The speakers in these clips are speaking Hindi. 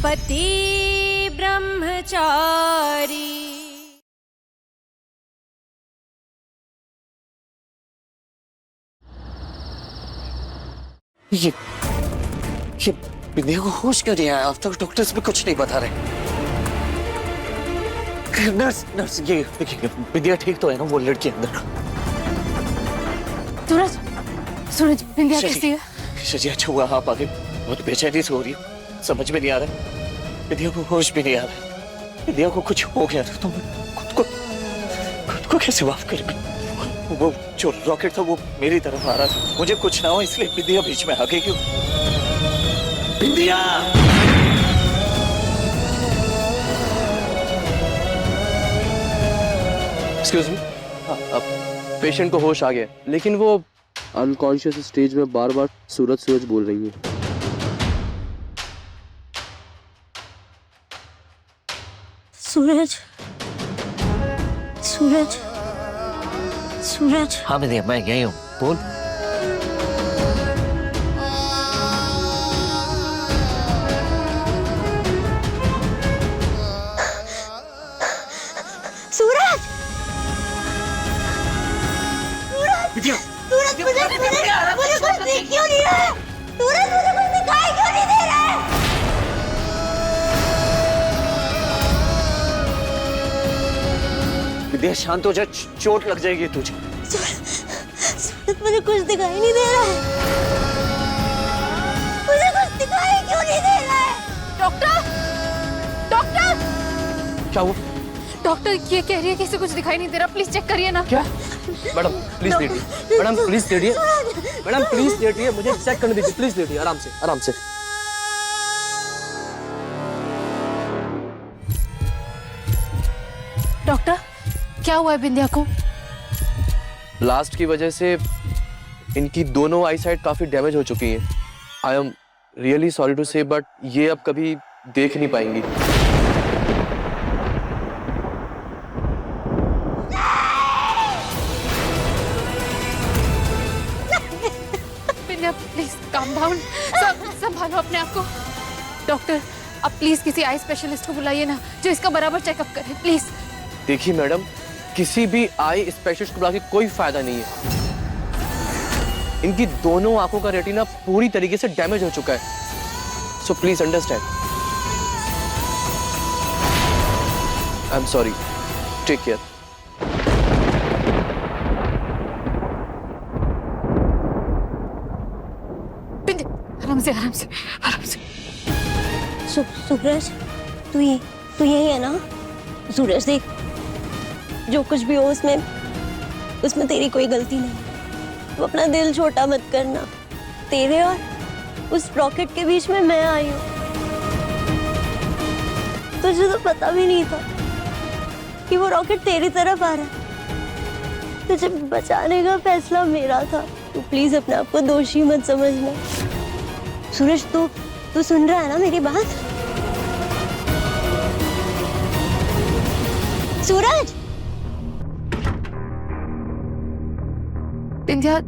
पति ब्रह्मचारी। ये बिंदिया को होश क्यों नहीं आया? अब तक डॉक्टर्स भी कुछ नहीं बता रहे। नर्स ये देखिए, बिंदिया ठीक तो है ना? वो लड़की अंदर। सूरज बिंदिया कैसी है? जी अच्छा हुआ आप आ गए। बहुत बेचैनी से हो रही है, समझ में नहीं आ रहा। बिंदिया को होश भी नहीं आ रहा। बिंदिया को कुछ हो गया तो खुद को कैसे माफ करेंगे? वो जो रॉकेट था वो मेरी तरफ आ रहा था, मुझे कुछ ना हो इसलिए बिंदिया बीच में आ गई। क्यों बिंदिया? एक्सक्यूज मी, अब पेशेंट को होश आ गया, लेकिन वो अनकॉन्शियस स्टेज में बार बार सूरज सूरज बोल रही है। सूरज सूरज सूरज। हाँ बिंदिया मैं यही हूँ, बोल। सूरज बिंदिया सूरज मुझे कुछ दिख क्यों नहीं रहा है? सूरज मुझे कुछ दिखाई क्यों नहीं दे रहा है? बिंदिया शांत हो जा, चोट लग जाएगी तुझे। सूरज मुझे कुछ दिखाई नहीं दे रहा है। मुझे कुछ दिखाई क्यों नहीं दे रहा है? डॉक्टर डॉक्टर क्या हुआ? डॉक्टर ये कह रही है कि इसे कुछ दिखाई नहीं दे रहा, प्लीज चेक करिए ना। क्या? मैडम प्लीज लेटिए, मैडम प्लीज लेटिए, मैडम प्लीज लेटिए, मुझे चेक करने दीजिए, प्लीज लेटिए, आराम से आराम से। डॉक्टर क्या हुआ है बिंदिया को? ब्लास्ट की वजह से इनकी दोनों आई साइड काफी डैमेज हो चुकी हैं। I am really sorry to say, but ये अब कभी देख नहीं पाएंगी। बिंदिया प्लीज काम डाउन, संभालो अपने आप को। डॉक्टर अब प्लीज किसी आई स्पेशलिस्ट को बुलाइए ना, जो इसका बराबर चेकअप करे प्लीज। देखिए मैडम, किसी भी आई स्पेशलिस्ट को बुला के कोई फायदा नहीं है। इनकी दोनों आंखों का रेटिना पूरी तरीके से डैमेज हो चुका है, so please understand. I am sorry, take care. आराम से आराम से आराम से। सूरज तू यही है ना? सूरज देख, जो कुछ भी हो उसमें तेरी कोई गलती नहीं। तू अपना दिल छोटा मत करना। तेरे और उस रॉकेट के बीच में मैं आई हूँ। तुझे तो पता भी नहीं था कि वो रॉकेट तेरी तरफ आ रहा है। तुझे बचाने का फैसला मेरा था। तू प्लीज अपने आप को दोषी मत समझना। सूरज तू सुन रहा है ना मेरी बात? सूरज बिंदिया,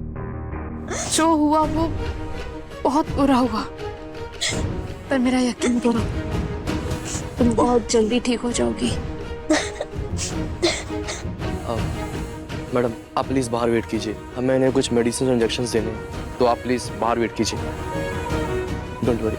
जो हुआ वो बहुत बुरा हुआ, पर मेरा यकीन करो तुम बहुत जल्दी ठीक हो जाओगी। मैडम आप प्लीज बाहर वेट कीजिए, हमें इन्हें कुछ मेडिसिन और इंजेक्शंस देने हैं, तो आप प्लीज बाहर वेट कीजिए। Don't worry.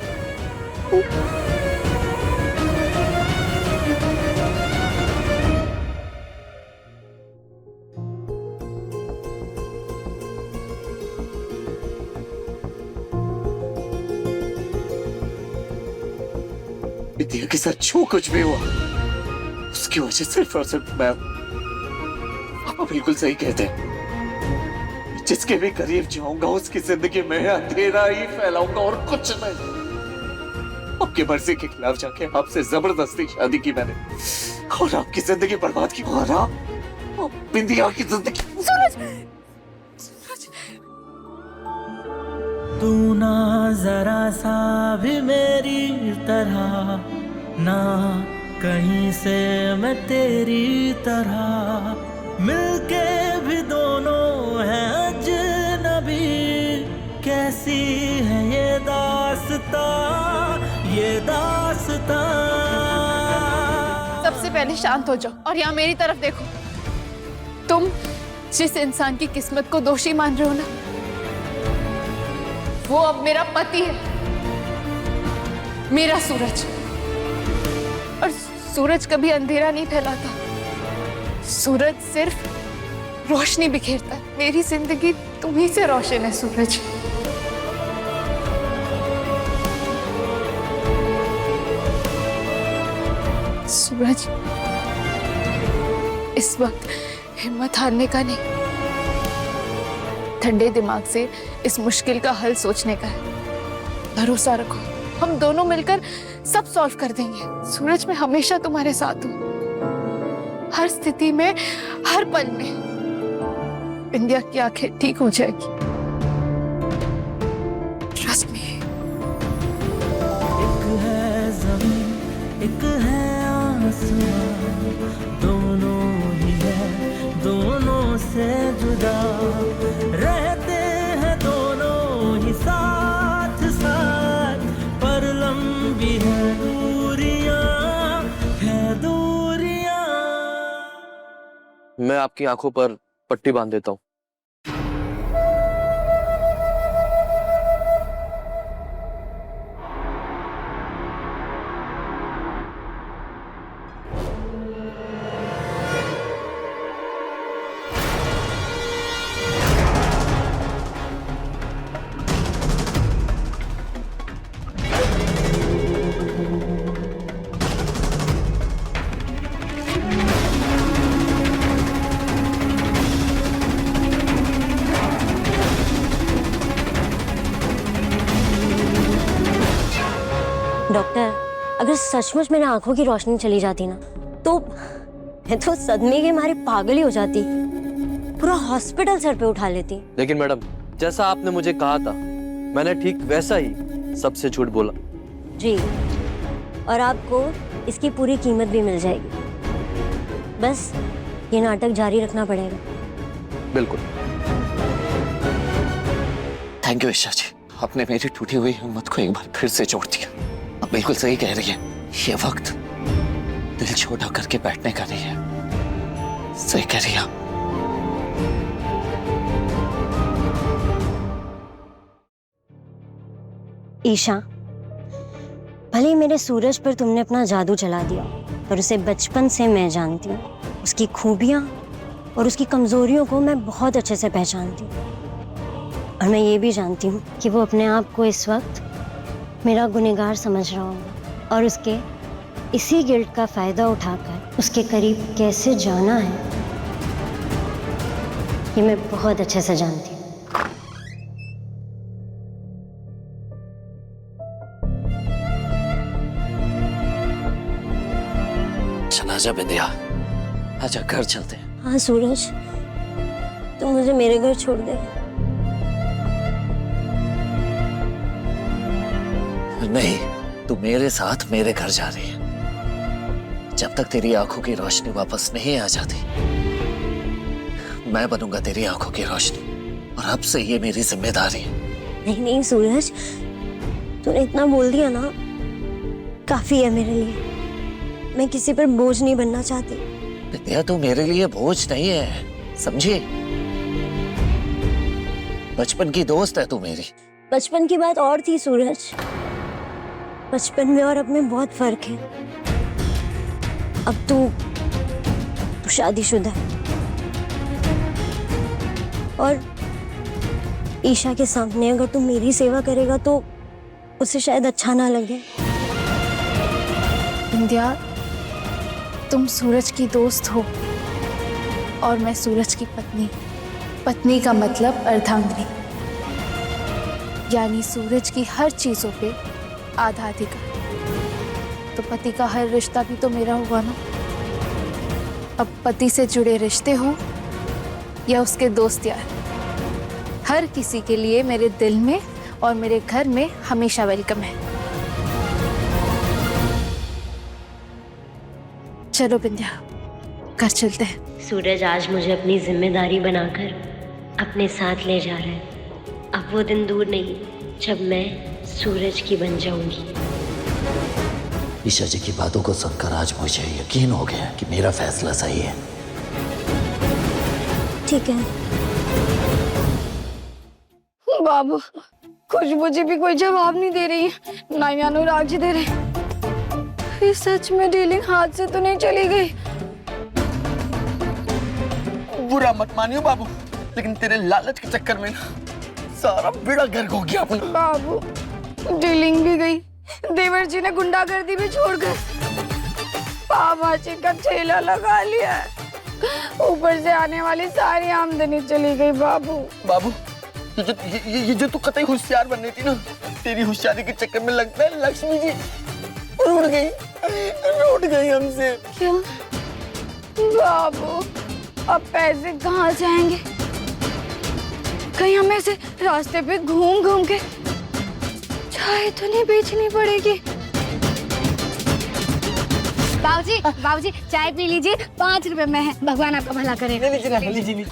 बिंदिया के साथ जो कुछ भी हुआ उसकी वजह सिर्फ और सिर्फ मैं। पापा बिल्कुल सही कहते हैं, जिसके भी करीब जाऊंगा उसकी जिंदगी में अंधेरा ही फैलाऊंगा और कुछ नहीं। आपकी मर्जी के खिलाफ जाके आपसे जबरदस्ती शादी की मैंने और आपकी जिंदगी बर्बाद की। और आप बिंदिया की जिंदगी। तू ना जरा सा भी मेरी तरह, ना कहीं से मैं तेरी तरह, मिलके भी दोनों हैं अजनबी। कैसी है ये दास्तां दास्तां। सबसे पहले शांत हो जाओ और यहाँ मेरी तरफ देखो। तुम जिस इंसान की किस्मत को दोषी मान रहे हो ना, वो अब मेरा पति है, मेरा सूरज। और सूरज कभी अंधेरा नहीं फैलाता, सूरज सिर्फ रोशनी बिखेरता है। मेरी जिंदगी तुम्ही से रोशन है सूरज। सूरज, इस वक्त हिम्मत हारने का नहीं, ठंडे दिमाग से इस मुश्किल का हल सोचने का है। भरोसा रखो, हम दोनों मिलकर सब सॉल्व कर देंगे। सूरज, मैं हमेशा तुम्हारे साथ हूँ, हर स्थिति में, हर पल में। इंदिया की आंखें ठीक हो जाएगी, ट्रस्ट मी। एक है ज़मीन, एक है आसमां, दोनों ही है, दोनों से जुदा रहते हैं दोनों ही साथ साथ, पर लंबी है दूरियां, है दूरियां। मैं आपकी आंखों पर पट्टी बांध देता हूँ। डॉक्टर, अगर सचमुच मेरी आंखों की रोशनी चली जाती ना, तो मैं तो सदमे के मारे पागल ही हो जाती, पूरा हॉस्पिटल सर पे उठा लेती। लेकिन मैडम, जैसा आपने मुझे कहा था, मैंने ठीक वैसा ही सबसे झूठ बोला। जी, और आपको इसकी पूरी कीमत भी मिल जाएगी। बस ये नाटक जारी रखना पड़ेगा। बिल्कुल। थैंक यू ईशा जी, आपने मेरी टूटी हुई हिम्मत को एक बार फिर से जोड़ दिया। अब बिल्कुल सही कह रही है, ये वक्त दिल छोटा करके बैठने का नहीं है। सही कह रही है। ईशा, भले ही मेरे सूरज पर तुमने अपना जादू चला दिया, पर उसे बचपन से मैं जानती हूँ। उसकी खूबियाँ और उसकी कमजोरियों को मैं बहुत अच्छे से पहचानती हूँ। और मैं ये भी जानती हूँ कि वो अपने आप को इस वक्त मेरा गुनहगार समझ रहा होगा, और उसके इसी गिल्ट का फायदा उठाकर उसके करीब कैसे जाना है, ये मैं बहुत अच्छे से जानती हूँ। चल आजा बिंदिया, आजा घर चलते हैं। हाँ सूरज, तुम मुझे मेरे घर छोड़ दे। नहीं, तू मेरे साथ मेरे घर जा रही है। जब तक तेरी आंखों की रोशनी वापस नहीं आ जाती, मैं बनूंगा तेरी आंखों की रोशनी, और अब से ये मेरी जिम्मेदारी है। नहीं नहीं सूरज, तूने इतना बोल दिया ना, काफी है मेरे लिए। मैं किसी पर बोझ नहीं बनना चाहती। बिंदिया, तू मेरे लिए बोझ नहीं है, समझी? बचपन की दोस्त है तू मेरी। बचपन की बात और थी सूरज, बचपन में और अब में बहुत फर्क है। अब तू शादीशुदा है, और ईशा के सामने अगर तू मेरी सेवा करेगा तो उसे शायद अच्छा ना लगे। इंदिया, तुम सूरज की दोस्त हो और मैं सूरज की पत्नी। पत्नी का मतलब अर्धांगिनी, यानी सूरज की हर चीजों पे आधा अधिकार। तो पति का हर रिश्ता भी तो मेरा हुआ ना। अब पति से जुड़े रिश्ते हो या उसके दोस्त यार, हर किसी के लिए मेरे दिल में और मेरे घर में हमेशा वेलकम है। चलो बिंदिया, घर चलते हैं। सूरज आज मुझे अपनी जिम्मेदारी बनाकर अपने साथ ले जा रहा है। अब वो दिन दूर नहीं जब मैं सूरज की बन जाऊंगी। ईशा जी की बातों को सुनकर आज मुझे यकीन हो गया कि मेरा फैसला सही है। ठीक है बाबू, खुशबू जी भी कोई जवाब नहीं दे रही है, ना ही अनुराग जी दे रहे। ये सच में डीलिंग हाथ से तो नहीं चली गई? बुरा मत मानियो बाबू, लेकिन तेरे लालच के चक्कर में ना सारा बेड़ा गर्क हो गया अपना। बाबू, डीलिंग भी गई, देवर जी ने गुंडागर्दी भी छोड़कर पावभाजी का ठेला लगा लिया है, ऊपर से आने वाली सारी आमदनी चली गई। बाबू बाबू, ये जो तू कतई होशियार बन रही थी ना, तेरी होशियारी के चक्कर में लगता है लक्ष्मी जी रूठ गई हमसे। क्यों बाबू, अब पैसे कहाँ से आएंगे? कहीं हमें से रास्ते पे घूम घूम के चाय तो नहीं बेचनी पड़ेगी? बाबूजी चाय पी लीजिए, 5 रुपए में है, भगवान आपका भला करे। ले लीजिए।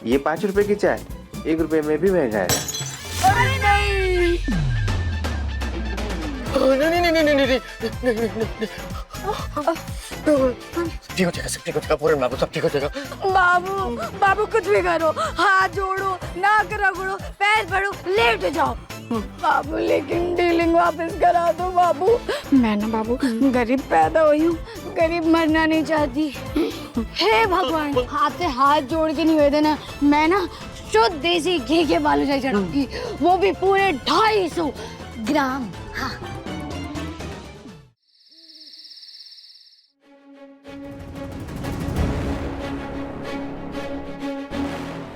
ये 5 रुपए की चाय 1 रुपए में भी महंगा है। अरे नहीं, नहीं। ठीक हो जाएगा, पूरे बाबू सब ठीक हो जाएगा। बाबू कुछ भी करो, हाथ जोड़ो, नाक रगड़ो, पैर पड़ो, लेट जाओ बाबू, लेकिन डीलिंग वापस करा दो बाबू। मैं ना बाबू गरीब पैदा हुई हूँ, गरीब मरना नहीं चाहती। हे भगवान, हाथ से हाथ जोड़ के निवेदन है, मैं ना शुद्ध देसी घी के बालू चाय चढ़ाऊंगी, वो भी पूरे 250 ग्राम। हाँ।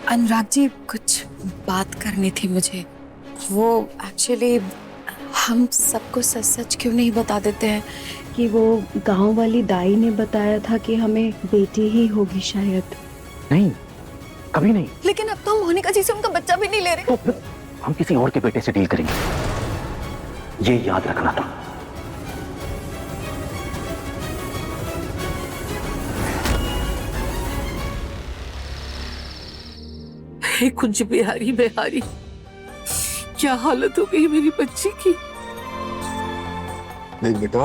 अनुराग जी, कुछ बात करनी थी मुझे। वो एक्चुअली हम सबको सच सच क्यों नहीं बता देते हैं कि वो गांव वाली दाई ने बताया था कि हमें बेटी ही होगी शायद। नहीं, कभी नहीं। लेकिन अब तो हम मोनिका जी से उनका बच्चा भी नहीं ले रहे। तो हम किसी और के बेटे से डील करेंगे, ये याद रखना था। हे कुंज बिहारी बिहारी, क्या हालत हो गई मेरी बच्ची की। देख बेटा,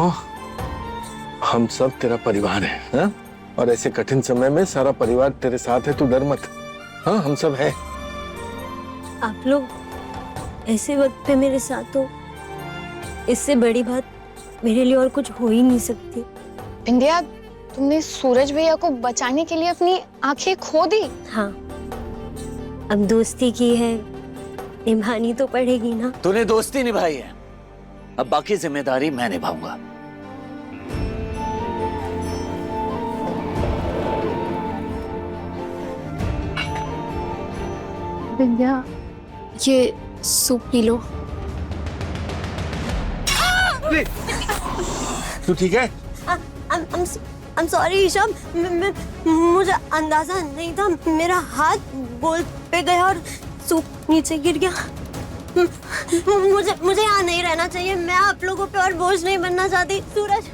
हम सब तेरा परिवार है, हा? और ऐसे कठिन समय में सारा परिवार तेरे साथ है, तू डर मत। हाँ, हम सब है। आप लोग ऐसे वक्त पे मेरे साथ हो, इससे बड़ी बात मेरे लिए और कुछ हो ही नहीं सकती। इंडिया, तुमने सूरज भैया को बचाने के लिए अपनी आंखें खो दी। हाँ, अब दोस्ती की है, निभानी तो पड़ेगी ना। तूने दोस्ती निभाई है, अब बाकी जिम्मेदारी मैं निभाऊंगा। विंध्या, ये सूप पी लो। तू ठीक है? I'm sorry ईशा, मुझे अंदाजा नहीं था, मेरा हाथ बोल पे गया और सूप नीचे गिर गया। मुझे यहाँ नहीं रहना चाहिए, मैं आप लोगों पे और बोझ नहीं बनना चाहती। सूरज,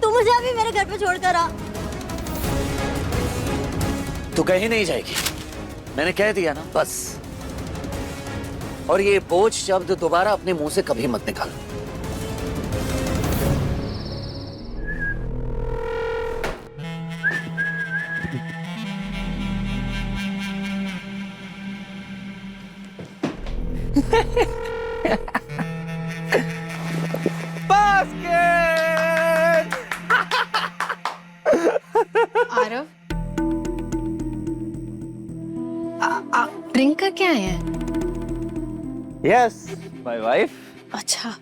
तू मुझे अभी मेरे घर पे छोड़कर आ। तू कहीं नहीं जाएगी, मैंने कह दिया ना, बस। और ये बोझ शब्द दोबारा अपने मुंह से कभी मत निकाल। आरव, ड्रिंक करके आए हैं? Yes, my wife. अच्छा,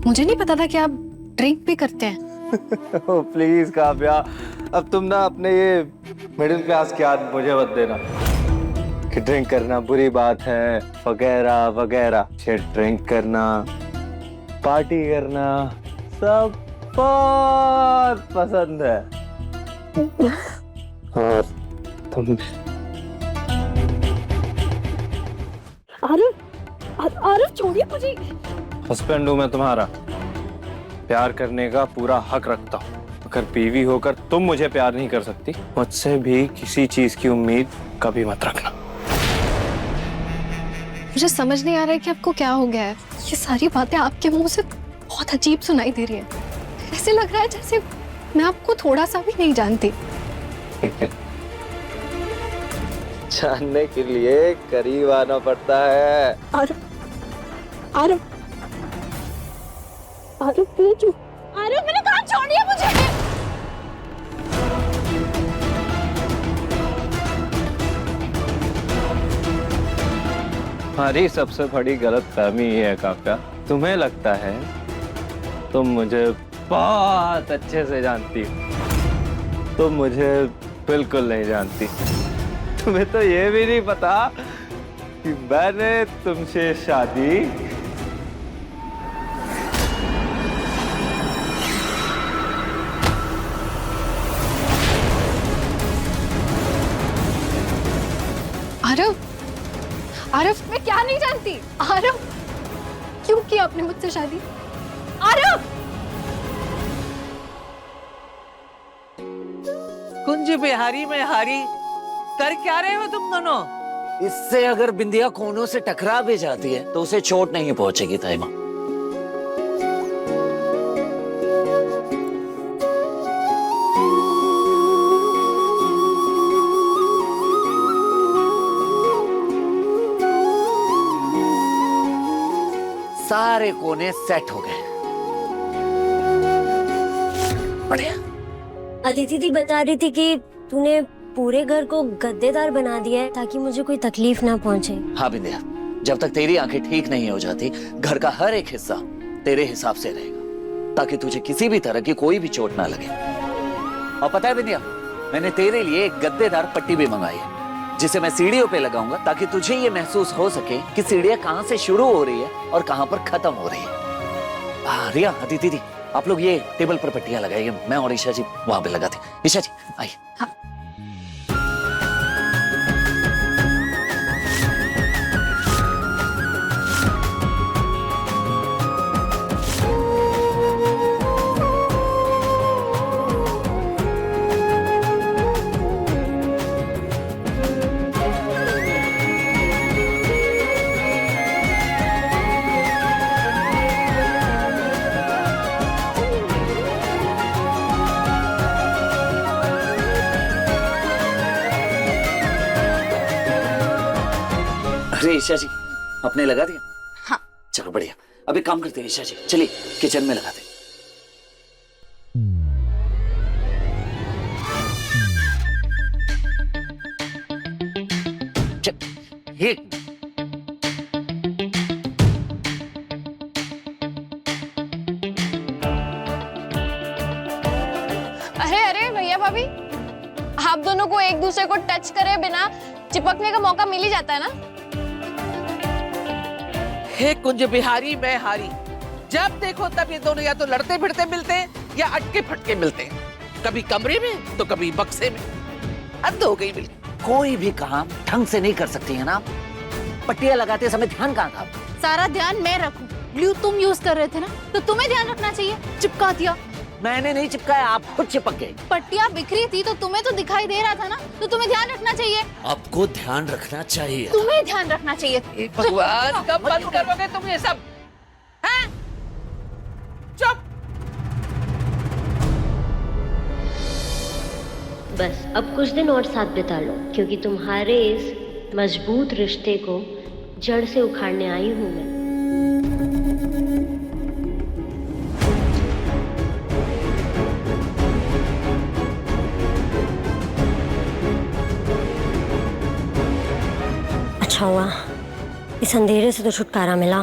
मुझे नहीं पता था कि आप ड्रिंक भी करते हैं। प्लीज काव्या, अब तुम ना अपने ये मिडिल क्लास की आदत मुझे मत देना कि ड्रिंक करना बुरी बात है वगैरह वगैरह। ये ड्रिंक करना, पार्टी करना सब बहुत पसंद है। और तुम आरव छोड़िए मुझे। हस्बैंड हूं मैं तुम्हारा, प्यार करने का पूरा हक रखता हूँ। अगर बीवी होकर तुम मुझे प्यार नहीं कर सकती, मुझसे भी किसी चीज की उम्मीद कभी मत रखना। मुझे समझ नहीं आ रहा है कि आपको क्या हो गया है। ये सारी बातें आपके मुंह से बहुत अजीब सुनाई दे रही है। ऐसे लग रहा है जैसे मैं आपको थोड़ा सा भी नहीं जानती। जानने के लिए करीब आना पड़ता है। आरव, आरव, आरव प्लीज, आरव मैंने कहा छोड़िए मुझे। हमारी सबसे बड़ी गलत फहमी ये है काव्या, तुम्हें लगता है तुम मुझे बहुत अच्छे से जानती हो, तुम मुझे बिल्कुल नहीं जानती। तुम्हें तो ये भी नहीं पता कि मैंने तुमसे शादी आरव, आरव मैं क्या नहीं जानती? आरव क्यों की आपने मुझसे शादी? आरव! कुंज बिहारी में हारी कर क्या रहे हो तुम दोनों? इससे अगर बिंदिया कोनों से टकरा भी जाती है तो उसे चोट नहीं पहुंचेगी ताइमा। सारे कोने सेट हो गए। बढ़िया। अदिति दी बता रही थी कि तूने पूरे घर को गद्देदार बना दिया है ताकि मुझे कोई तकलीफ ना पहुंचे। हाँ बिंदिया, जब तक तेरी आंखें ठीक नहीं हो जाती घर का हर एक हिस्सा तेरे हिसाब से रहेगा ताकि तुझे किसी भी तरह की कोई भी चोट ना लगे। और पता है बिंदिया, मैंने तेरे लिए एक गद्देदार पट्टी भी मंगाई है जिसे मैं सीढ़ियों पे लगाऊंगा ताकि तुझे ये महसूस हो सके कि सीढ़ियां कहां से शुरू हो रही है और कहां पर खत्म हो रही है। रिया, अदिति दी, आप लोग ये टेबल पर पट्टियां लगाइए, मैं और ईशा जी वहां पे लगाते। ईशा जी आइए। हाँ। अरे ईशा जी, आपने लगा दिया? हाँ। चलो बढ़िया। अभी काम करते हैं ईशा जी, चलिए किचन में लगाते हैं। ये अरे अरे भैया भाभी, आप दोनों को एक दूसरे को टच करे बिना चिपकने का मौका मिल ही जाता है ना। हे कुंज बिहारी मैं हारी, जब देखो तब ये दोनों या तो लड़ते भिड़ते मिलते हैं या अटके फटके मिलते हैं, कभी कमरे में तो कभी बक्से में। हद हो गई बिल्कुल। कोई भी काम ढंग से नहीं कर सकती है ना आप? पट्टियां लगाते समय ध्यान कहाँ था? सारा ध्यान मैं रखूं? ग्लू तुम यूज कर रहे थे ना, तो तुम्हें ध्यान रखना चाहिए। चिपका दिया। मैंने नहीं चिपकाया, आप खुद चिपक गए। पट्टियां बिखरी थी तो तुम्हें तो दिखाई दे रहा था ना, तो तुम्हें ध्यान रखना चाहिए। आपको ध्यान रखना चाहिए। तुम्हें ध्यान रखना चाहिए। भगवान, कब बंद करोगे तुम ये सब? हैं? चुप। बस अब कुछ दिन और साथ बिता लो, क्योंकि तुम्हारे इस मजबूत रिश्ते को जड़ से उखाड़ने आई हूं मैं। अच्छा हुआ इस अंधेरे से तो छुटकारा मिला।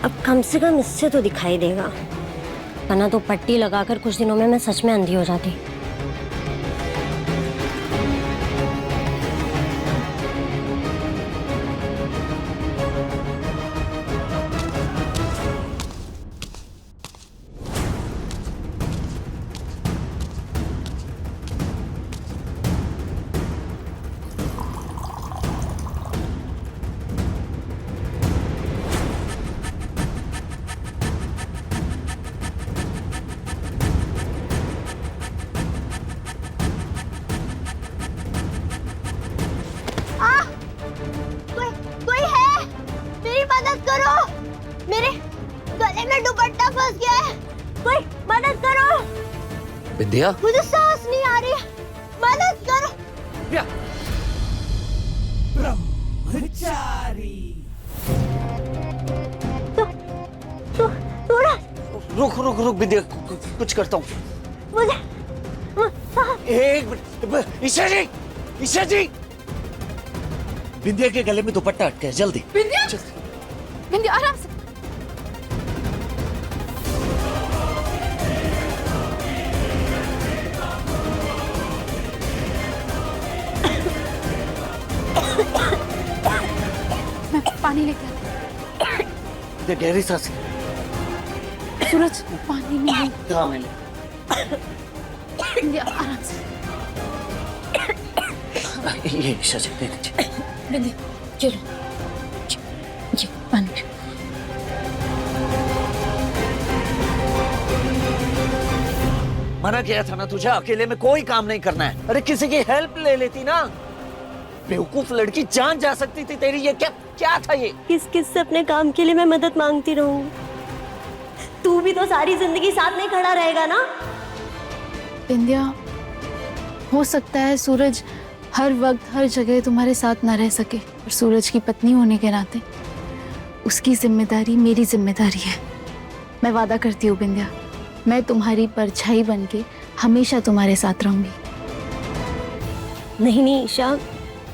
अब कम से कम इससे तो दिखाई देगा, वरना तो पट्टी लगाकर कुछ दिनों में मैं सच में अंधी हो जाती। विद्या, मुझे सांस नहीं आ रही है, मदद करो। रुक रुक रुक विद्या, कुछ करता हूँ। मुझे एक मिनट, ईशा जी, ईशा जी, विद्या के गले में दुपट्टा अटका है, जल्दी। विद्या, विद्या आराम से। मैं पानी लेके आती विद्या गहरी सांस। हूँ। सूरज, पानी में नहीं। हाँ मैंने। विद्या आराम से। ये ईशा जी दे दीजिए। विद्या, चलो, ये पानी पियो। मना किया था ना तुझे, अकेले में कोई काम नहीं करना है। अरे किसी की हेल्प ले लेती ना। बेवकूफ लड़की, जान जा सकती थी तेरी। ये क्या क्या था ये? किस किस से अपने काम के लिए मैं मदद मांगती रहूं? तू भी तो सारी जिंदगी साथ नहीं खड़ा रहेगा ना। विद्या, हो सकता है सूरज हर वक्त हर जगह तुम्हारे साथ ना रह सके, और सूरज की पत्नी होने के नाते उसकी जिम्मेदारी मेरी जिम्मेदारी है। मैं वादा करती हूँ विद्या, मैं तुम्हारी परछाई बनके हमेशा तुम्हारे साथ रहूंगी। नहीं नहीं ईशा,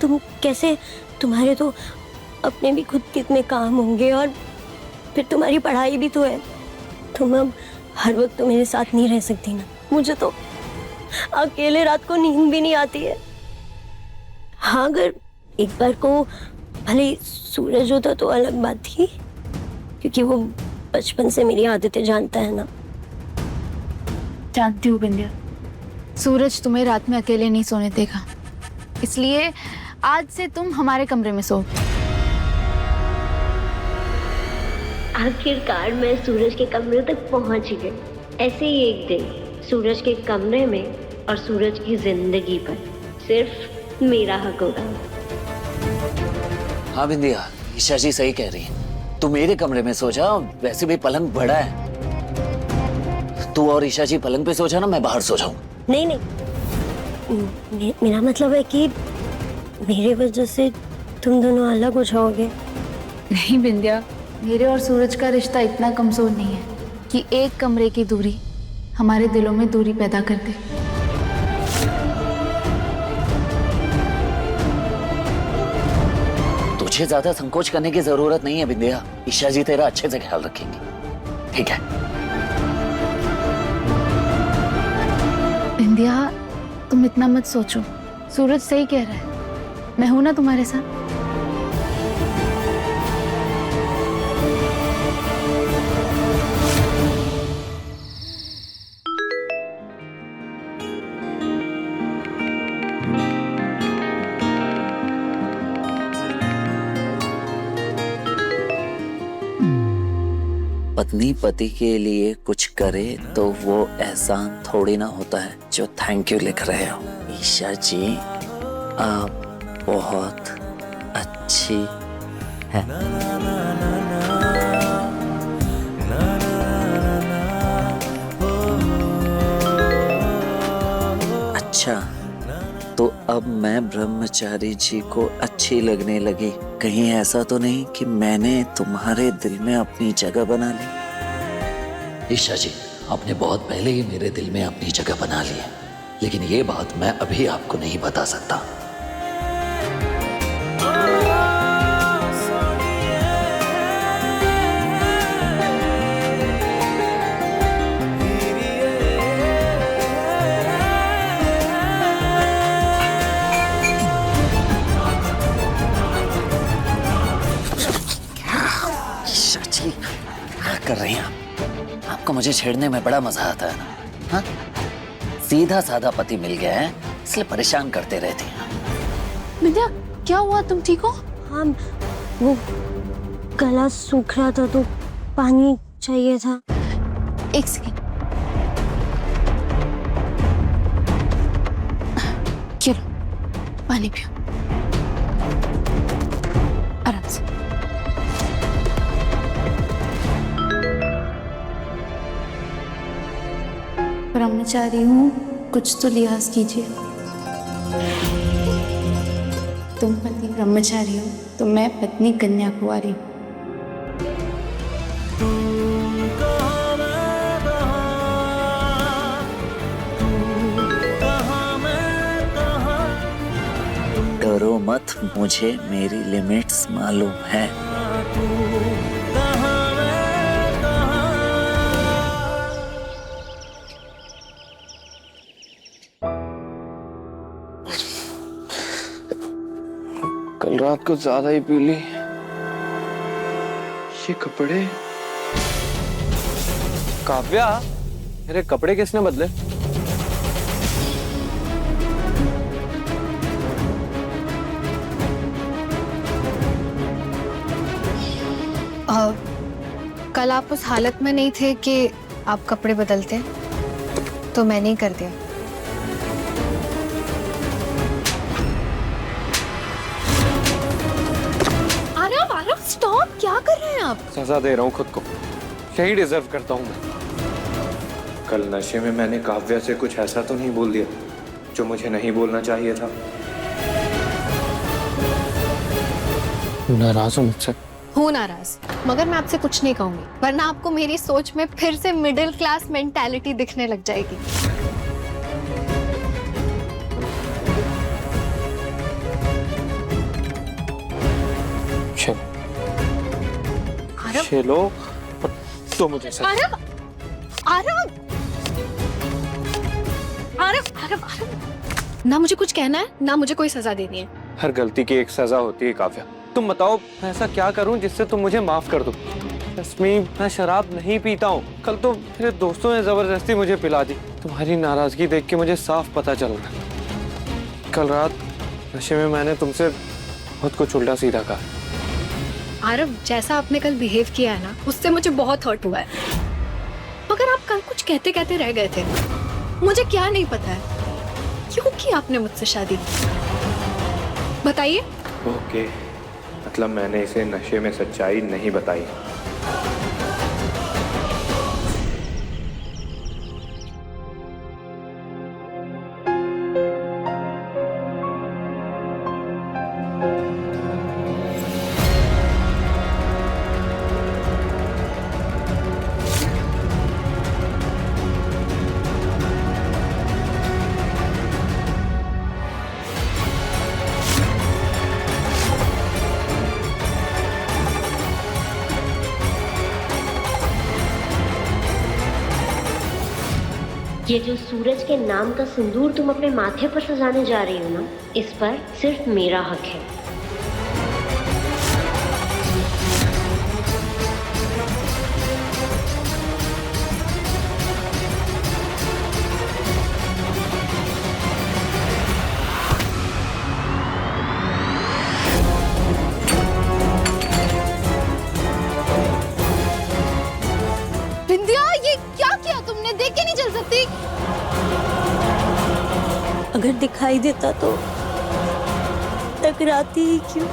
तुम कैसे? तुम्हारे तो अपने भी खुद कितने काम होंगे, और फिर तुम्हारी पढ़ाई भी तो है। तुम अब हर वक्त तो मेरे साथ नहीं रह सकती ना। मुझे तो अकेले रात को नींद भी नहीं आती है। हाँ, अगर एक बार को भले सूरज होता तो अलग बात थी, क्योंकि वो बचपन से मेरी आदतें जानता है ना। जानती हूँ विद्या, सूरज तुम्हें रात में अकेले नहीं सोने देगा, इसलिए आज से तुम हमारे कमरे में सो। आखिरकार मैं सूरज के कमरे तक पहुंच गई। ऐसे ही एक दिन सूरज के कमरे में और सूरज की जिंदगी पर सिर्फ मेरा हक होगा। हाँ बिंदिया, ईशा जी सही कह रही है। तू मेरे कमरे में सो जा, वैसे भी पलंग बड़ा है। तू और ईशा जी पलंग पे सो जा ना, मैं बाहर सो जाऊं। नहीं नहीं, मेरा मतलब है कि मेरे वजह से तुम दोनों अलग हो जाओगे। नहीं विद्या, मेरे और सूरज का रिश्ता इतना कमजोर नहीं है कि एक कमरे की दूरी हमारे दिलों में दूरी पैदा कर दे। तुझे ज्यादा संकोच करने की जरूरत नहीं है बिंदिया। ईशा जी तेरा अच्छे से ख्याल रखेंगे, ठीक है? विद्या, तुम इतना मत सोचो, सूरज सही कह रहा है, मैं हूं ना तुम्हारे साथ। पत्नी पति के लिए कुछ करे तो वो एहसान थोड़ी ना होता है जो थैंक यू लिख रहे हो। ईशा जी, आप बहुत अच्छी है। अच्छा, तो अब मैं ब्रह्मचारी जी को अच्छी लगने लगी। कहीं ऐसा तो नहीं कि मैंने तुम्हारे दिल में अपनी जगह बना ली? ईशा जी, आपने बहुत पहले ही मेरे दिल में अपनी जगह बना ली है, लेकिन ये बात मैं अभी आपको नहीं बता सकता। कर रही हैं आपको मुझे छेड़ने में बड़ा मजा आता है ना? हाँ? सीधा साधा पति मिल गया है, इसलिए परेशान करते रहती हैं। विद्या, क्या हुआ? तुम ठीक हो? हाँ, वो गला सूख रहा था तो पानी चाहिए था। एक सेकेंड, चलो पानी पियो आराम से। ब्रह्मचारी हूँ, कुछ तो लिहाज कीजिए। तुम पति ब्रह्मचारी हो तो मैं पत्नी कन्या कुंवारी हूँ। डरो मत, मुझे मेरी लिमिट्स मालूम है। कल रात को ज्यादा ही पी ली। ये कपड़े। काव्या, मेरे कपड़े किसने बदले? कल आप उस हालत में नहीं थे कि आप कपड़े बदलते, तो मैंने ही कर दिया। आरव, आरव, स्टॉप! क्या कर रहे हैं आप? सजा दे रहा हूँ खुद को, यही डिजर्व करता हूँ मैं। कल नशे में मैंने काव्या से कुछ ऐसा तो नहीं बोल दिया जो मुझे नहीं बोलना चाहिए था। नाराज हो मुझसे? हूँ नाराज, मगर मैं आपसे कुछ नहीं कहूंगी, वरना आपको मेरी सोच में फिर से मिडिल क्लास मेंटालिटी दिखने लग जाएगी। चलो तो मुझे आरव, आरव, आरव, आरव, आरव, ना मुझे कुछ कहना है ना मुझे कोई सजा देनी है। हर गलती की एक सजा होती है काव्या। तुम बताओ मैं ऐसा क्या करूं जिससे तुम मुझे माफ कर दो? रश्मि, मैं शराब नहीं पीता हूँ। कल तो मेरे दोस्तों ने जबरदस्ती मुझे पिला दी। तुम्हारी नाराजगी देख के मुझे साफ पता चल रहा। कल रात नशे में मैंने तुमसे बहुत कुछ उल्टा सीधा कहा। आरव, जैसा आपने कल बिहेव किया है ना, उससे मुझे बहुत हर्ट हुआ है। मगर आप कल कुछ कहते कहते रह गए थे। मुझे क्या नहीं पता है क्यों की आपने मुझसे शादी? बताइए। ओके, मतलब मैंने इसे नशे में सच्चाई नहीं बताई। ये जो सूरज के नाम का सिंदूर तुम अपने माथे पर सजाने जा रही हो ना, इस पर सिर्फ मेरा हक है। बिंदिया, ये क्या किया तुमने? देख के नहीं चल सकती? अगर दिखाई देता तो टकराती ही क्यों?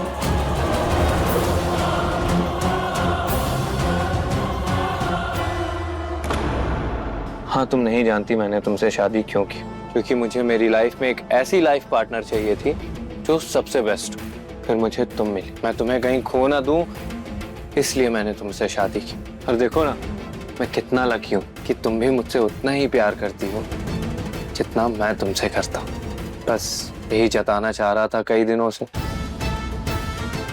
हाँ, तुम नहीं जानती मैंने तुमसे शादी क्यों की। क्योंकि मुझे मेरी लाइफ में एक ऐसी लाइफ पार्टनर चाहिए थी जो सबसे बेस्ट हो। फिर मुझे तुम मिली। मैं तुम्हें कहीं खो ना दूं, इसलिए मैंने तुमसे शादी की। और देखो ना, मैं कितना लकी हूँ कि तुम भी मुझसे उतना ही प्यार करती हो जितना मैं तुमसे करता हूँ। बस यही जताना चाह रहा था कई दिनों से,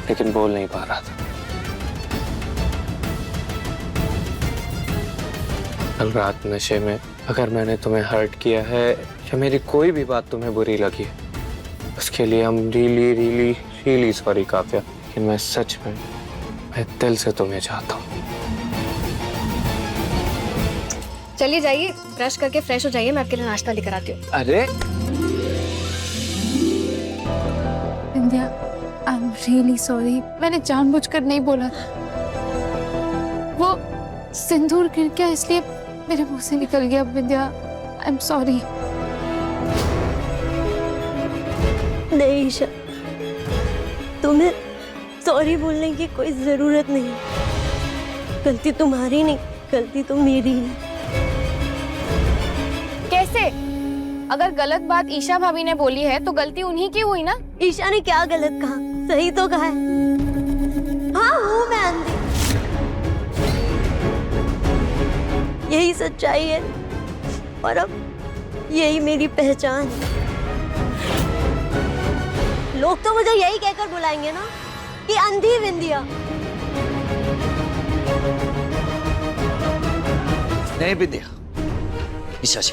लेकिन बोल नहीं पा रहा था। कल रात नशे में अगर मैंने तुम्हें हर्ट किया है या मेरी कोई भी बात तुम्हें बुरी लगी है, उसके लिए हम रियली सॉरी काव्या। लेकिन मैं सच में, मैं दिल से तुम्हें चाहता हूँ। चलिए जाइए, ब्रश करके फ्रेश हो जाइए, मैं आपके लिए नाश्ता लेकर आती हूँ। अरे बिंदिया, आई एम रियली सॉरी, मैंने जानबूझकर नहीं बोला। वो सिंदूर गिर गया इसलिए मेरे मुंह से निकल गया। बिंदिया, आई एम सॉरी। नहीं ईशा, तुम्हें सॉरी बोलने की कोई जरूरत नहीं। गलती तुम्हारी नहीं, गलती तो मेरी है। कैसे? अगर गलत बात ईशा भाभी ने बोली है तो गलती उन्हीं की हुई ना। ईशा ने क्या गलत कहा, सही तो कहा है। हाँ हूँ मैं अंधी, यही सच्चाई है और अब यही मेरी पहचान है। लोग तो मुझे यही कहकर बुलाएंगे ना कि अंधी विंध्या। नहीं विंध्या, ईशा जी,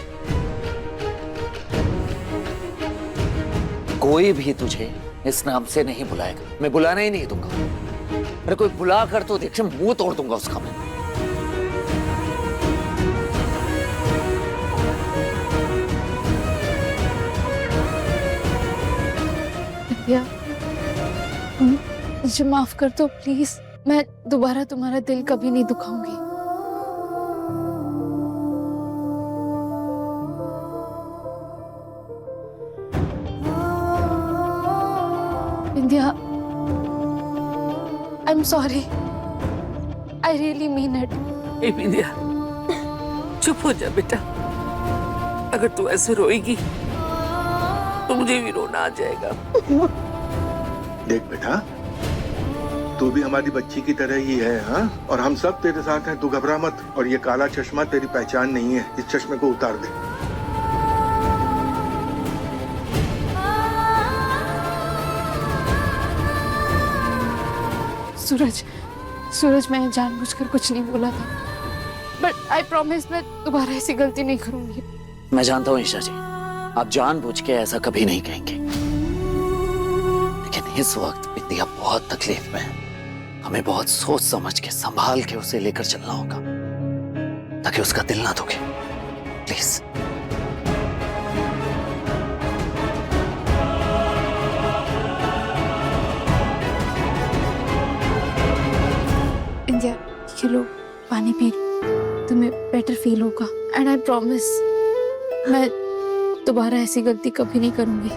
कोई भी तुझे इस नाम से नहीं बुलाएगा। मैं बुलाना ही नहीं दूंगा। अरे कोई बुला कर तो देख, मुंह तोड़ दूंगा उसका मैं। विंध्या, मुझे माफ कर दो प्लीज। मैं दोबारा तुम्हारा दिल कभी नहीं दुखाऊंगी। Vindhya, I am sorry, I really mean it. ए विंध्या, चुप हो जा बेटा। अगर तू ऐसे रोएगी तो मुझे भी रोना आ जाएगा। देख बेटा, तू भी हमारी बच्ची की तरह ही है, हाँ? और हम सब तेरे साथ हैं, तू घबरा मत। और ये काला चश्मा तेरी पहचान नहीं है, इस चश्मे को उतार दे। सूरज, सूरज, मैंने जानबूझकर कुछ नहीं बोला था, बट आई प्रॉमिस मैं दोबारा ऐसी गलती नहीं करूंगी। मैं जानता हूँ ईशा जी, आप जानबूझ के ऐसा कभी नहीं कहेंगे, लेकिन इस वक्त विंध्या बहुत तकलीफ में है। हमें बहुत सोच समझ के संभाल के उसे लेकर चलना होगा ताकि उसका दिल ना दुखे। प्लीज। विंध्या, ये लो पानी पी, तुम्हें बेटर फील होगा। एंड आई प्रॉमिस मैं दोबारा ऐसी गलती कभी नहीं करूंगी।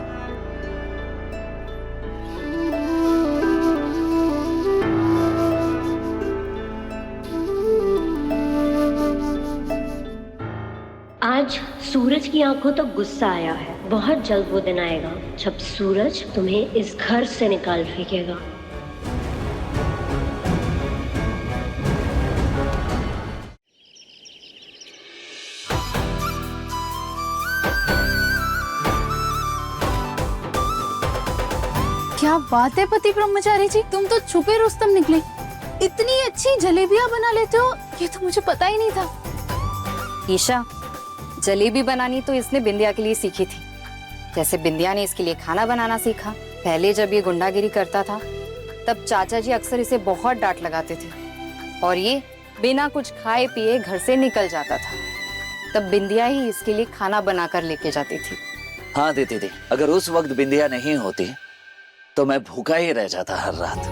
आज सूरज की आंखों तक गुस्सा आया है। बहुत जल्द वो दिन आएगा जब सूरज तुम्हें इस घर से निकाल फेंकेगा। क्या बात है पति ब्रह्मचारी जी, तुम तो छुपे रुस्तम निकले। इतनी अच्छी जलेबियां बना लेते हो, ये तो मुझे पता ही नहीं था। ईशा, जलेबी बनानी तो इसने बिंदिया के लिए सीखी थी, जैसे बिंदिया ने इसके लिए खाना बनाना सीखा। पहले जब ये गुंडागिरी करता था तब चाचा जी अक्सर इसे बहुत डांट लगाते थे और ये बिना कुछ खाए पिए घर से निकल जाता था। तब बिंदिया ही इसके लिए खाना बनाकर लेके जाती थी। हाँ दीदी, अगर उस वक्त बिंदिया नहीं होती तो मैं भूखा ही रह जाता हर रात।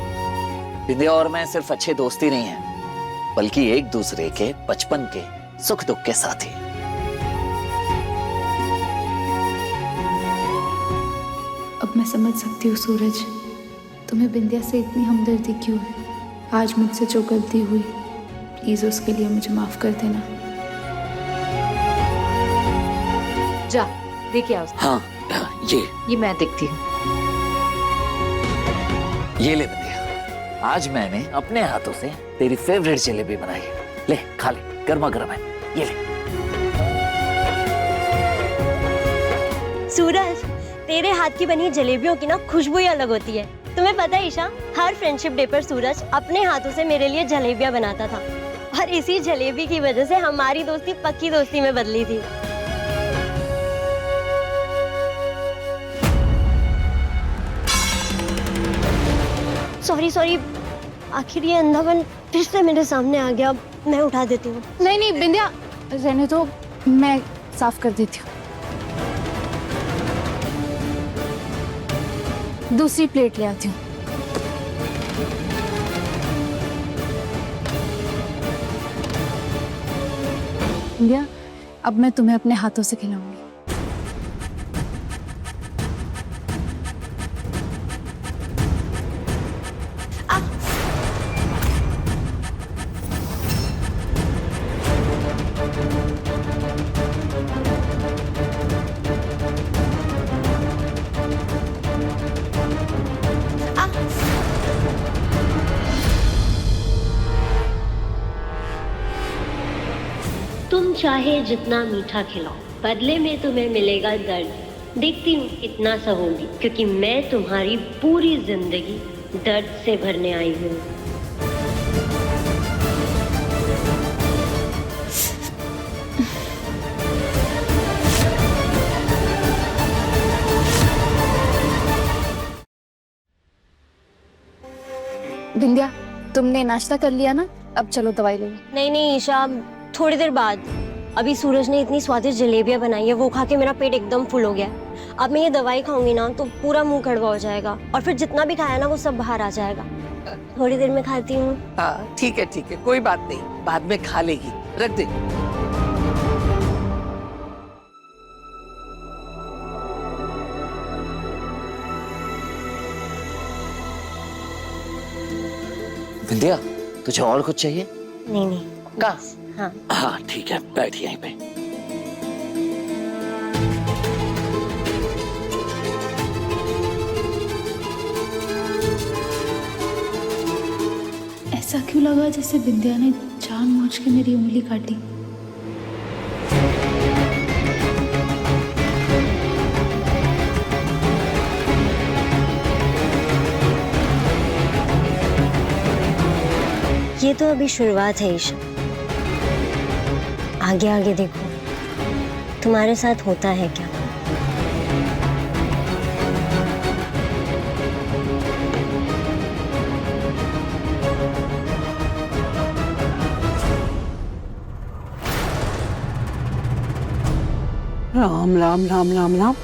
बिंदिया और मैं सिर्फ अच्छे दोस्त ही नहीं हैं, बल्कि एक दूसरे के बचपन के सुख दुख के साथी। अब मैं समझ सकती हूँ सूरज, तुम्हें बिंदिया से इतनी हमदर्दी क्यों है। आज मुझसे जो गलती हुई, प्लीज उसके लिए मुझे माफ कर देना। जा देखिए आओ। हाँ, ये मैं देखती हूँ। ये ले बिंदिया, आज मैंने अपने हाथों से तेरी फेवरेट जलेबी बनाई है। ले खा ले, गर्मा गर्म है, ये ले। सूरज, तेरे हाथ की बनी जलेबियों की ना खुशबू ही अलग होती है। तुम्हें पता है ईशा, हर फ्रेंडशिप डे पर सूरज अपने हाथों से मेरे लिए जलेबियां बनाता था और इसी जलेबी की वजह से हमारी दोस्ती पक्की दोस्ती में बदली थी। सॉरी, आखिर ये अंधापन फिर से मेरे सामने आ गया। मैं उठा देती हूँ। नहीं बिंदिया, रहने दो, मैं साफ कर देती हूँ। दूसरी प्लेट ले आती हूँ। बिंदिया, अब मैं तुम्हें अपने हाथों से खिलाऊंगी। चाहे जितना मीठा खिलाओ, बदले में तुम्हें मिलेगा दर्द। देखती हूँ कितना सहोगी, क्योंकि मैं तुम्हारी पूरी जिंदगी दर्द से भरने आई हूँ। बिंदिया, तुमने नाश्ता कर लिया ना? अब चलो दवाई लो। नहीं नहीं ईशा, थोड़ी देर बाद। अभी सूरज ने इतनी स्वादिष्ट जलेबियां बनाई है, वो खा के मेरा पेट एकदम फुल हो गया। अब मैं ये दवाई खाऊंगी ना तो पूरा मुंह कड़वा हो जाएगा, और फिर जितना भी खाया ना वो सब बाहर आ जाएगा। थोड़ी देर में खाती हूँ। हाँ ठीक है, कोई बात नहीं, बाद में खा लेगी, रख दे। विंध्या, तुझे और कुछ चाहिए? नहीं नहीं, कहाँ? हाँ हाँ ठीक है, बैठ यहीं पे। ऐसा क्यों लगा जैसे बिंदिया ने जानबूझ के मेरी उंगली काटी? ये तो अभी शुरुआत है ईशा, आगे आगे देखो तुम्हारे साथ होता है क्या। राम राम राम राम राम।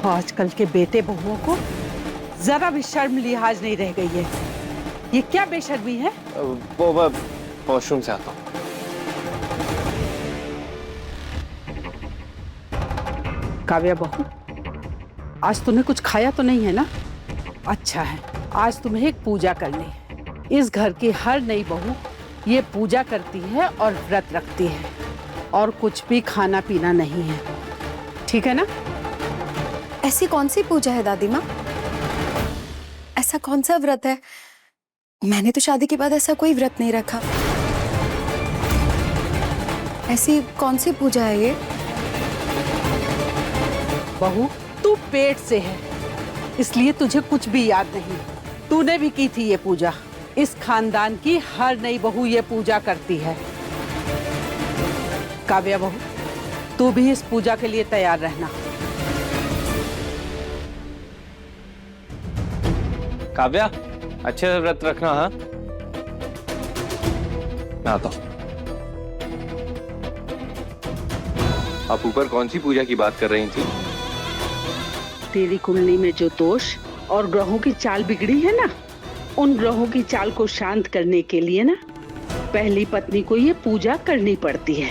आजकल के बेटे बहुओं को जरा भी शर्म लिहाज नहीं रह गई है। ये क्या बेशर्मी है? वो मैं वॉशरूम से आता हूँ। काव्या बहू, आज तूने कुछ खाया तो नहीं है ना? अच्छा है, आज तुम्हें एक पूजा करनी है। इस घर की हर नई बहू ये पूजा करती है और व्रत रखती है, और कुछ भी खाना पीना नहीं है, ठीक है ना? ऐसी कौन सी पूजा है दादी माँ? ऐसा कौन सा व्रत है? मैंने तो शादी के बाद ऐसा कोई व्रत नहीं रखा। ऐसी कौन सी पूजा है ये? बहू, तू पेट से है, इसलिए तुझे कुछ भी याद नहीं। तूने भी की थी ये पूजा। इस खानदान की हर नई बहू ये पूजा करती है। काव्या बहू, तू भी इस पूजा के लिए तैयार रहना। काव्या, अच्छे से व्रत रखना। हाँ, मैं आता हूँ। आप ऊपर कौन सी पूजा की बात कर रही थी? तेरी कुंडली में जो दोष और ग्रहों की चाल बिगड़ी है ना, उन ग्रहों की चाल को शांत करने के लिए ना पहली पत्नी को ये पूजा करनी पड़ती है।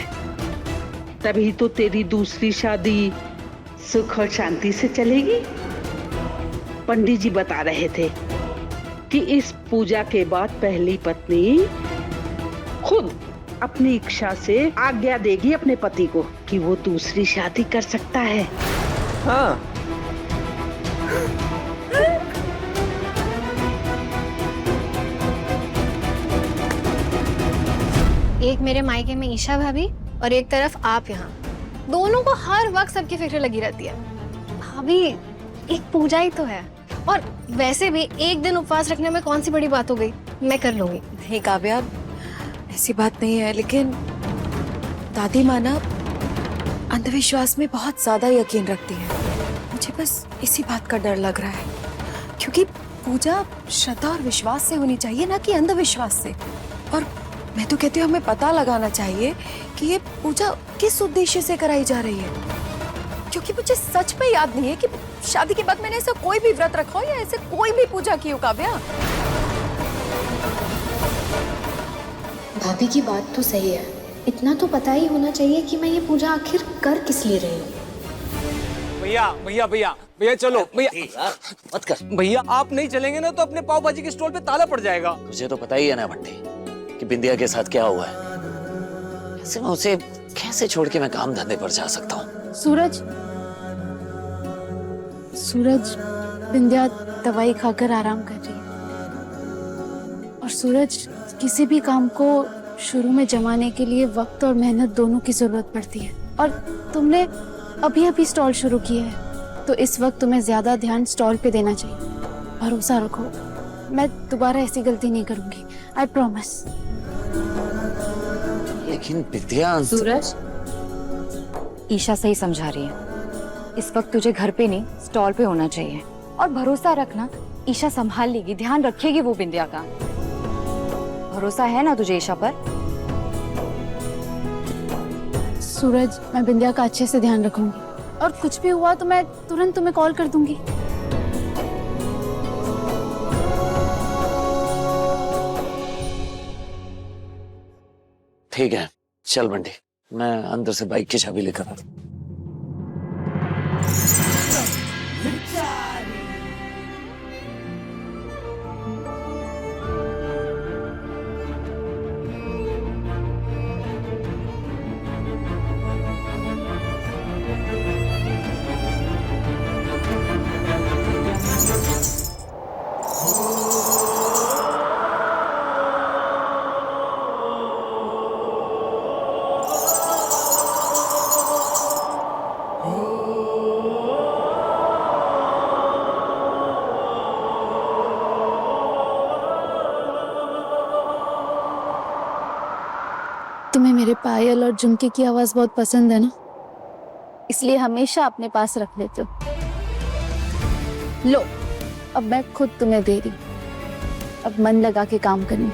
तभी तो तेरी दूसरी शादी सुख और शांति से चलेगी। पंडित जी बता रहे थे कि इस पूजा के बाद पहली पत्नी खुद अपनी इच्छा से आज्ञा देगी अपने पति को कि वो दूसरी शादी कर सकता है। हाँ। एक मेरे मायके में ईशा भाभी और एक तरफ आप यहाँ, दोनों को हर वक्त सबकी फिक्र लगी रहती है। भाभी, एक पूजा ही तो है, और वैसे भी एक दिन उपवास रखने में कौन सी बड़ी बात हो गई, मैं कर लूंगी। नहीं काव्या, ऐसी बात नहीं है, लेकिन दादी माँ ना अंधविश्वास में बहुत ज्यादा यकीन रखती है। मुझे बस इसी बात का डर लग रहा है, क्योंकि पूजा श्रद्धा और विश्वास से होनी चाहिए, ना कि अंधविश्वास से। और मैं तो कहती हूँ हमें पता लगाना चाहिए कि ये पूजा किस उद्देश्य से कराई जा रही है, क्योंकि मुझे सच में याद नहीं है कि शादी के बाद मैंने ऐसा कोई भी व्रत रखा हो या ऐसे कोई भी पूजा की हो। काव्या, भाभी की बात तो सही है, इतना तो पता ही होना चाहिए कि मैं ये पूजा आखिर कर किस लिए रही हूँ। भैया भैया भैया भैया चलो भैया, मत कर। भैया आप नहीं चलेंगे ना तो अपने पाव भाजी के स्टॉल पे ताला पड़ जाएगा। तुझे तो पता ही है ना बंटी कि बिंदिया के साथ क्या हुआ है। ऐसे मैं उसे कैसे छोड़ के मैं काम धंधे पर जा सकता हूँ। सूरज, बिंदिया दवाई खाकर आराम कर रही है। और सूरज, किसी भी काम को शुरू में जमाने के लिए वक्त और मेहनत दोनों की जरूरत पड़ती है। और तुमने अभी अभी स्टॉल शुरू किया है, तो इस वक्त तुम्हें ज्यादा ध्यान स्टॉल पे देना चाहिए। भरोसा रखो, मैं दोबारा ऐसी गलती नहीं करूंगी, आई प्रॉमिस। लेकिन विद्या, सूरज, ईशा सही समझा रही है। इस वक्त तुझे घर पे नहीं स्टॉल पे होना चाहिए। और भरोसा रखना, ईशा संभाल लेगी, ध्यान रखेगी वो बिंदिया का। भरोसा है ना तुझे ईशा पर? सूरज, मैं बिंदिया का अच्छे से ध्यान रखूंगी, और कुछ भी हुआ तो मैं तुरंत तुम्हें कॉल कर दूंगी। ठीक है, चल बंटी, मैं अंदर से बाइक की चाबी लेकर आता हूं। तुम्हें मेरे पायल और झुमके की आवाज बहुत पसंद है ना, इसलिए हमेशा अपने पास रख लेते हो। लो, अब मैं खुद तुम्हें दे रही। अब मन लगा के काम करनी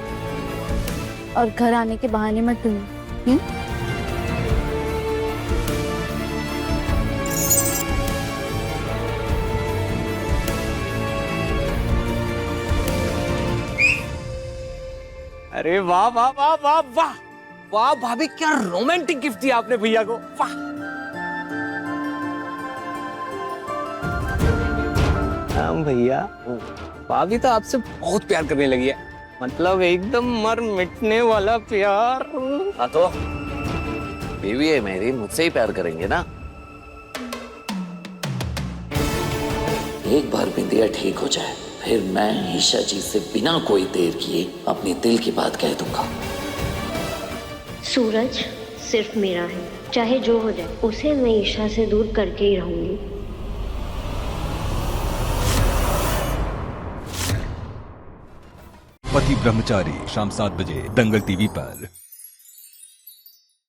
और घर आने के बहाने मत ढूंढना। अरे वाह वाह वाह वाह वाह वाह भाभी, क्या रोमांटिक गिफ्ट दिया आपने भैया को। वाह। हाँ भैया, भाभी तो आपसे बहुत प्यार करने लगी है, मतलब एकदम मर मिटने वाला प्यार। हाँ तो बीवी है मेरी, मुझसे ही प्यार करेंगे ना। एक बार बिंदिया ठीक हो जाए, फिर मैं ईशा जी से बिना कोई देर किए अपनी दिल की बात कह दूंगा। सूरज सिर्फ मेरा है, चाहे जो हो जाए उसे मैं ईशा से दूर करके ही रहूंगी। पति ब्रह्मचारी, शाम 7 बजे दंगल टीवी पर।